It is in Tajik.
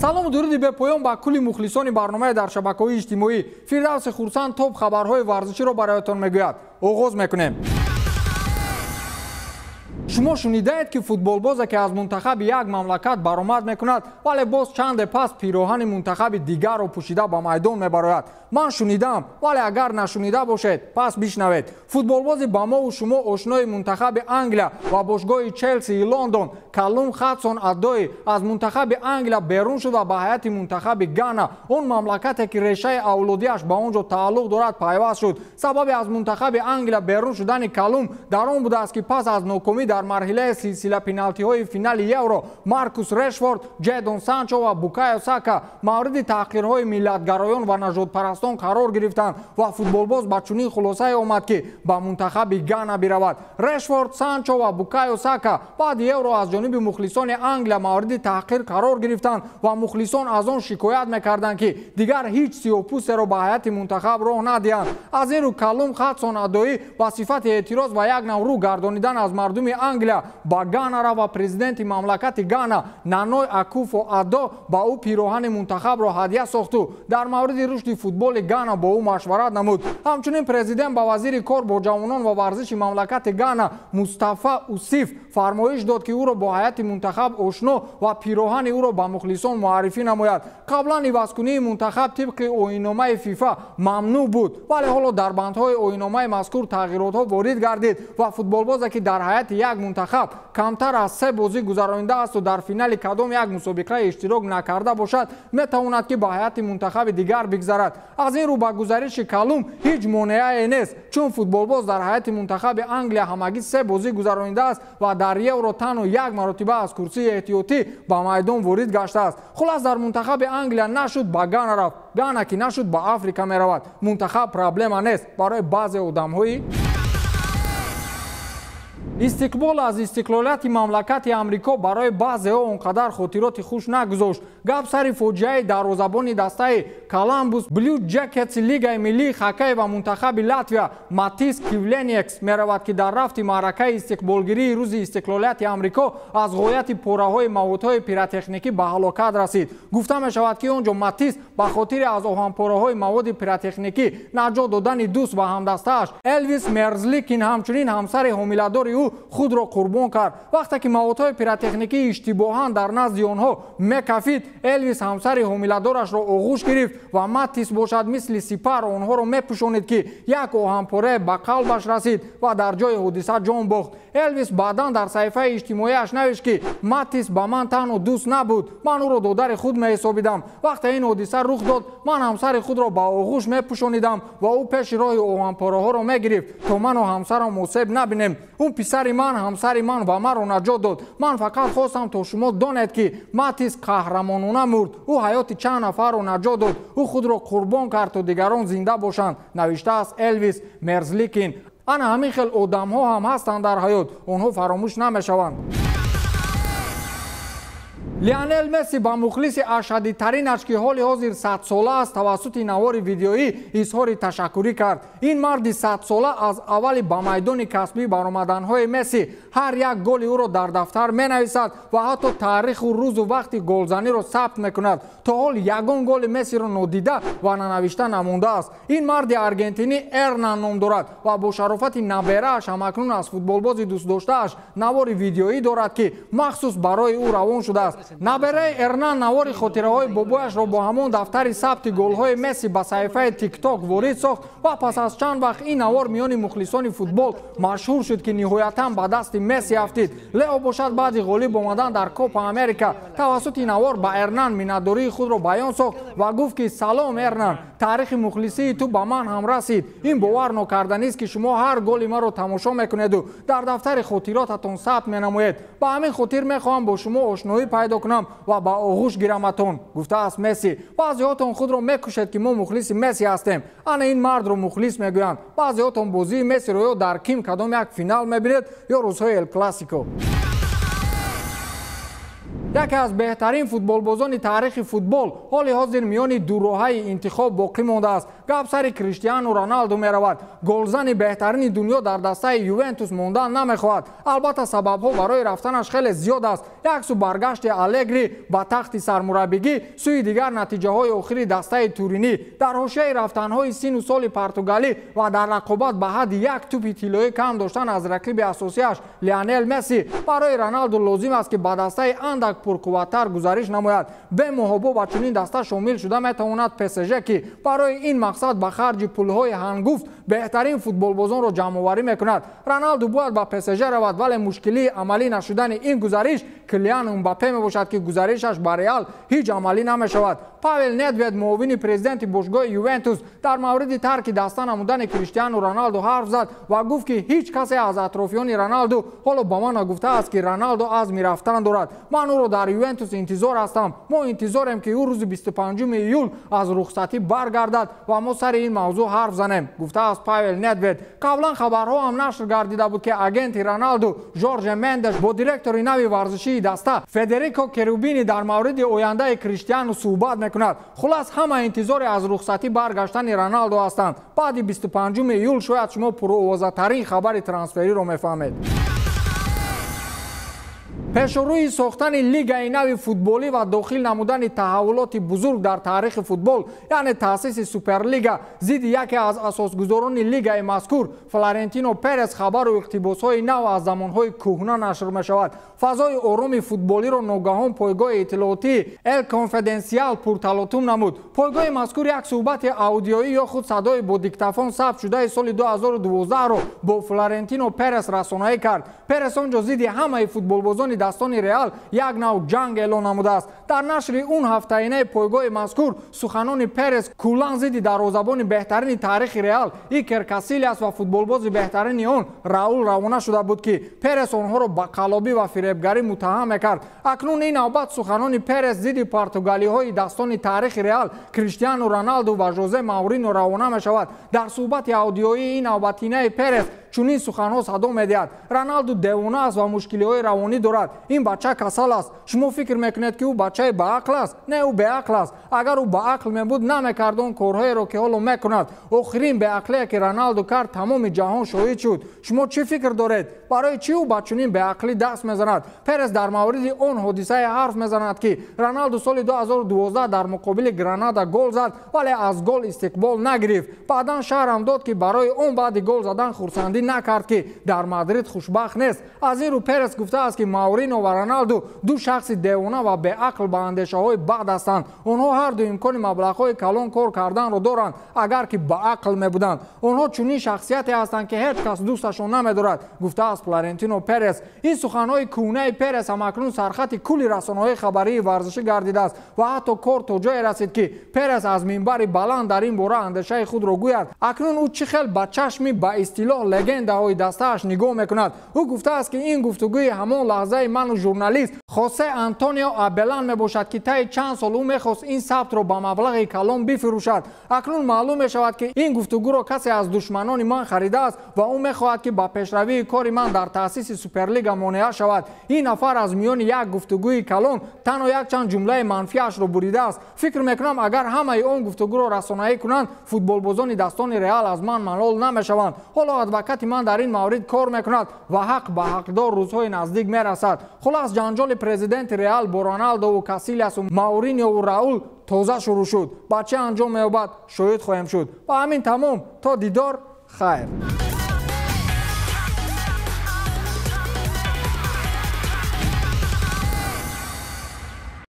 салому дуруди бепоён ба кулли мухлисони барномаи дар шабакаҳои иҷтимоӣ. Фирдавси Хурсанд топ хабарҳои варзиширо бароятон мегӯяд. оғоз мекунем. шумо шунидаед ки футболбозе ки аз мунтахаби як мамлакат баромад мекунад, вале боз чанде пас пироҳани мунтахаби дигарро пӯшида ба майдон мебарояд. ман шунидам, вале агар нашунида бошед, пас бишнавед. футболбози ба мову шумо ошнои мунтахаби Англия ва бошгоҳи Челсии Лондон Каллум Хадсон Аддои аз мунтахаби Англия берун шуд ва ба ҳайати мунтахаби Гана, он мамлакате ки решаи авлодиаш ба он ҷо тааллуқ дорад, пайваст шуд. сабаби аз мунтахаби Англия берун шудани Каллум дар он будааст ки пас аз нокомӣ дар марҳилаи силсила пеналтиҳои финали Евро Маркус Решфорд, Ҷейдон Санчо ва Букайо Сака мавриди таҳқирҳои миллатгароён ва нажодпарастон қарор гирифтанд ва футболбоз ба чунин хулосае омад ки ба мунтахаби Гана биравад. Решфорд, Санчо ва Букайо Сака баъди Евро аз ҷониби мухлисони Англия мавриди таҳқир қарор гирифтанд ва мухлисон аз он шикоят мекарданд ки дигар ҳеҷ сиёҳпӯстеро ба ҳайати мунтахаб роҳ надиҳанд. аз ин рӯ Каллум Хадсон Аддоӣ ба сифати эътироз ва як нав рӯ гардонидан аз мардуми Англия ба Гана рава премиери мамлакати Гана Наной Акуфо Аддо ба ӯ пироҳани мунтахабро ҳадия сохту. дар мавриди рушди футболи Гана бо ӯ машварат намуд. ҳамчунин президент ба вазири кор бо ҷавонон ва варзиши мамлакати Гана Мустафа Усиф фармоиш дод ки ӯро бо ҳайати мунтахаб ошно ва пироҳани ӯро ба мухлисон муаррифӣ намояд. қаблан ивазкунии мунтахаб тибқи оинномаи фифа мамнӯъ буд, вале ҳоло дар бандҳои оинномаи мазкур тағйиротҳо ворид гардид ва футболбозе ки дар ҳайати як мунтахаб камтар аз 3 бозӣ гузаронидааст дар финали кадом як мусобиқа иштирок накарда бошад, метавонад ки ба ҳайати мунтахаби дигар бигзарад. аз ин рӯ ба гузариши Каллум ҳеҷ монеае нест, чун футболбоз дар ҳайати мунтахаби Англия ҳамагӣ 3 бозӣ гузаронидааст ва дар Евро танҳо як маротиба аз курсии эҳтиётӣ ба майдон ворид гаштааст. хулас дар мунтахаби Англия нашуд ба Гана рафт, Гана ки нашуд ба Африка меравад. мунтахаб проблема нест барои баъзе одамҳои истиқбол аз истиқлолияти мамлакати Амрико барои баъзеҳо он қадар хотироти хуш нагузошт. гап сари фоҷиаи дарвозабони дастаи Коламбус Блю Ҷекетси лигаи миллии хоккей ва мунтахаби Латвия Матис Кивленекс меравад ки дар рафти маъракаи истиқболгирии рӯзи истиқлолияти Амрико аз ғояти пораҳои маводҳои пиротехникӣ ба ҳалокат расид. гуфта мешавад ки он ҷо Матис ба хотири аз оҳанпораҳои маводи пиротехникӣ наҷот додани дӯст ва ҳамдастааш Элвис Мерзликин ҳамчунин ҳамсари ҳомиладори ӯ худро қурбон кард. вақте ки маводҳои пиротехникӣ иштибоҳан дар назди онҳо мекафид, Элвис ҳамсари ҳомиладорашро оғӯш гирифт ва Матис бошад мисли сипар онҳоро мепӯшонид ки як оҳанпорае ба қалбаш расид ва дар ҷои ҳодиса ҷон бохт. Элвис баъдан дар саҳифаи иҷтимоияш навишт ки Матис ба ман танҳо дӯст набуд, ман ӯро додари худ меҳисобидам. вақте ин ҳодиса рух дод, ман ҳамсари худро ба оғӯш мепӯшонидам ва ӯ пеши роҳи оҳанпораҳоро мегирифт то ману ҳамсарам осеб набинем. ӯ писари ман, ҳамсари ман ва маро наҷот дод. ман фақат хостам то шумо донед ки Матис қаҳрамонона мурд. ӯ ҳаёти чанд нафарро наҷот дод. ӯ худро қурбон кард то дигарон зинда бошанд, навиштааст Элвис Мерзликин. ана ҳамин хел одамҳо ҳам ҳастанд дар ҳаёт, онҳо фаромӯш намешаванд. Лионел Месси ба мухлиси ашаддитаринаш ки ҳоли ҳозир 100-сола аст тавассути навори видеоӣ изҳори ташаккурӣ кард. ин марди 100-сола аз аввали ба майдони касбӣ баромаданҳои Месси ҳар як голи ӯро дар дафтар менависад ва ҳатто таъриху рӯзу вақти голзаниро сабт мекунад. то ҳол ягон голи Мессиро нодида ва нанавишта намондааст. ин марди аргентинӣ Эрнан ном дорад ва бо шарофати наберааш ҳамакнун аз футболбози дӯстдоштааш навори видеоӣ дорад ки махсус барои ӯ равон шудааст. набераи Эрнан навори хотираҳои бобояшро бо ҳамон дафтари сабти голҳои Месси ба саҳифаи TikTok ворид сохт ва пас аз чанд вақт ин навор миёни мухлисони футбол машҳур шуд ки ниҳоятан ба дасти Месси афтид. лео бошад баъди ғолиб омадан дар Копа Америка тавассути навор ба Эрнан миннатдории худро баён сохт ва гуфт ки салом Эрнан, таърихи мухлисии ту ба ман ҳам расид. ин бовар нокарданист ки шумо ҳар голи маро тамошо мекунеду дар дафтари хотиротатон сабт менамоед. ба ҳамин хотир мехоҳам бо шумо ошноӣ пайдо кунам ва ба оғӯш гираматон, гуфтааст Месси. баъзеҳотон худро мекушед ки мо мухлиси Месси ҳастем. ана ин мардро мухлис мегӯянд. баъзеҳотон бозии Мессиро ё дар ким кадом як финал мебинед ё рӯзҳои Эл Классико. яке аз беҳтарин футболбозони таърихи футбол ҳоли ҳозир миёни дуроҳаи интихоб боқӣ мондааст. гап сари Криштиану Роналду меравад. Голзани беҳтарини дунё дар дастаи Ювентус мондан намехоҳад. Албатта сабабҳо барои рафтанаш хеле зиёд аст. Як су баргашти Алегри ба тахти сармураббигӣ, сӯи дигар натиҷаҳои охири дастаи Туринӣ. Дар ҳошияи рафтанҳои сину соли португалӣ ва дар рақобат ба ҳадди як тӯпи тиллоӣ кам доштан аз рақиби асосияш Лионел Месси, барои Роналду лозим аст ки ба дастаи андак пурқувваттар гузариш намояд. Бе муҳобо ба чунин даста шомил шуда метавонад ПСЖ ки барои ин мақсад ба харҷи пулҳои ҳангуфт беҳтарин футболбозонро ҷамъоварӣ мекунад. Роналду бояд ба ПСЖ равад, вале мушкилии амалӣ нашудани ин гузариш Килиан Мбаппе мебошад ки гузаришаш ба Реал ҳеҷ амалӣ намешавад. Павел Недвед, муовини президенти бошгоҳи Ювентус, дар мавриди тарки даста намудани Криштиану Роналду ҳарф зад ва гуфт ки ҳеҷ касе аз атрофиёни Роналду ҳоло ба ман нагуфтааст ки Роналду азми рафтан дорад. Ман ӯро дар Ювентус интизор ҳастам. Мо интизорем ки ӯ рӯзи 25 июл аз рухсатӣ баргардад ва мо сари ин мавзӯъ ҳарф занем, гуфтааст Павел Недвед. Қаблан хабарҳо ҳам нашр гардида буд ки агенти Роналду Жорже Мендеш бо директори нави варзишии даста Федерико Керубини дар мавриди ояндаи Криштиану суҳбат мекунад. Хулас ҳама интизори аз рухсатӣ баргаштани Роналду ҳастанд. баъди 25 июл шояд шумо пуровозатарин хабари трансфериро мефаҳмед. пешрӯи сохтани лигаи нави футболӣ ва дохил намудани таҳаввулоти бузург дар таърихи футбол, яъне таъсиси Суперлига зидди яке аз асосгузорони лигаи мазкур Флорентино Перес хабару иқтибосҳои нав аз замонҳои кӯҳна нашр мешавад. фазои ороми футболиро ногаҳон пойгоҳи иттилоотии Эл Конфиденсиал пурталотум намуд. пойгоҳи мазкур як суҳбати аудиоӣ ё худ садои бо диктафон сабт шудаи соли 2012-ро бо Флорентино Перес расонаӣ кард. Перес он ҷо зидди ҳамаи футболбозони дастони Реал як нав ҷанг эълон намудааст. дар нашри он ҳафтаинаи пойгоҳи мазкур суханони Перес куллан зидди дарвозабони беҳтарини таърихи Реал Икер Касилиас ва футболбози беҳтарини он Раул равона шуда буд ки Перес онҳоро ба қаллобӣ ва фиребгарӣ муттаҳам мекард. акнун ин навбат суханони Перес зидди португалиҳои дастони таърихи Реал Криштиану Роналду ва Жозе Маурино равона мешавад. дар суҳбати аудиоии ин навбатинаи Перес чунин суханҳо садо медиҳад: Роналду девона аст ва мушкилиҳои равонӣ дорад. ин бача касал аст. шумо фикр мекунед ки ӯ бачаи баақл аст? Не, ӯ беақл аст. агар ӯ баақл мебуд намекард он корҳоеро ки ҳоло мекунад. охирин беақлие ки Роналду кард тамоми ҷаҳон шоҳид шуд. шумо чӣ фикр доред? барои чӣ ӯ ба чунин беақлӣ даст мезанад? Перес дар мавриди он ҳодисае ҳарф мезанад ки Роналду соли 2012 дар муқобили Гранада гол зад, вале аз гол истиқбол нагирифт. баъдан шаҳрам дод ки барои он баъди гол задан хурсандӣ накард ки дар Мадрид хушбахт нест. аз ин рӯ Перес гуфтааст ки Маурино ва Роналду ду шахси девона ва беақл ба андешаҳои бад ҳастанд. онҳо ҳарду имкони маблағҳои калон кор карданро доранд агар ки баақл мебуданд. онҳо чунин шахсияте ҳастанд ки ҳеҷ кас дӯсташон намедорад, гуфтааст Флорентино Перес. ин суханҳои кӯҳнаи Перес ҳамакнун сархати кулли расонаҳои хабарии варзишӣ гардидааст ва ҳатто кор то ҷое расид ки Перес аз минбари баланд дар ин бора андешаи худро гӯяд. акнун ӯ чӣ хел ба чашми ба истилоҳ легендаҳои дастааш нигоҳ мекунад. ӯ гуфтааст ки ин гуфтугӯи ҳамон лаҳзаи ману журналист Хосе Антонио Абелан мебошад ки таи чанд сол ӯ мехост ин сабтро ба маблағи калон бифурӯшад. акнун маълум мешавад ки ин гуфтугӯро касе аз душманони ман харидааст ва ӯ мехоҳад ки ба пешравии кори ман дар таъсиси Суперлига монеа шавад. ин нафар аз миёни як гуфтугӯи калон танҳо якчанд ҷумлаи манфиашро буридааст. фикр мекунам агар ҳамаи он гуфтугӯро расонаӣ кунанд, футболбозони дастони Реал аз ман малол намешаванд. ҳоло адвокати ман дар ин маврид кор мекунад ва ҳақ ба ҳақдор рӯзҳои наздик мерасад. хулас ҷанҷоли президенти Реал бо Роналду, Касилиасу, Мауриньо, Раул тоза шурӯъ шуд. ба чӣ анҷом меёбад шоҳид хоҳем шуд. ба ҳамин тамом, то дидор, хайр.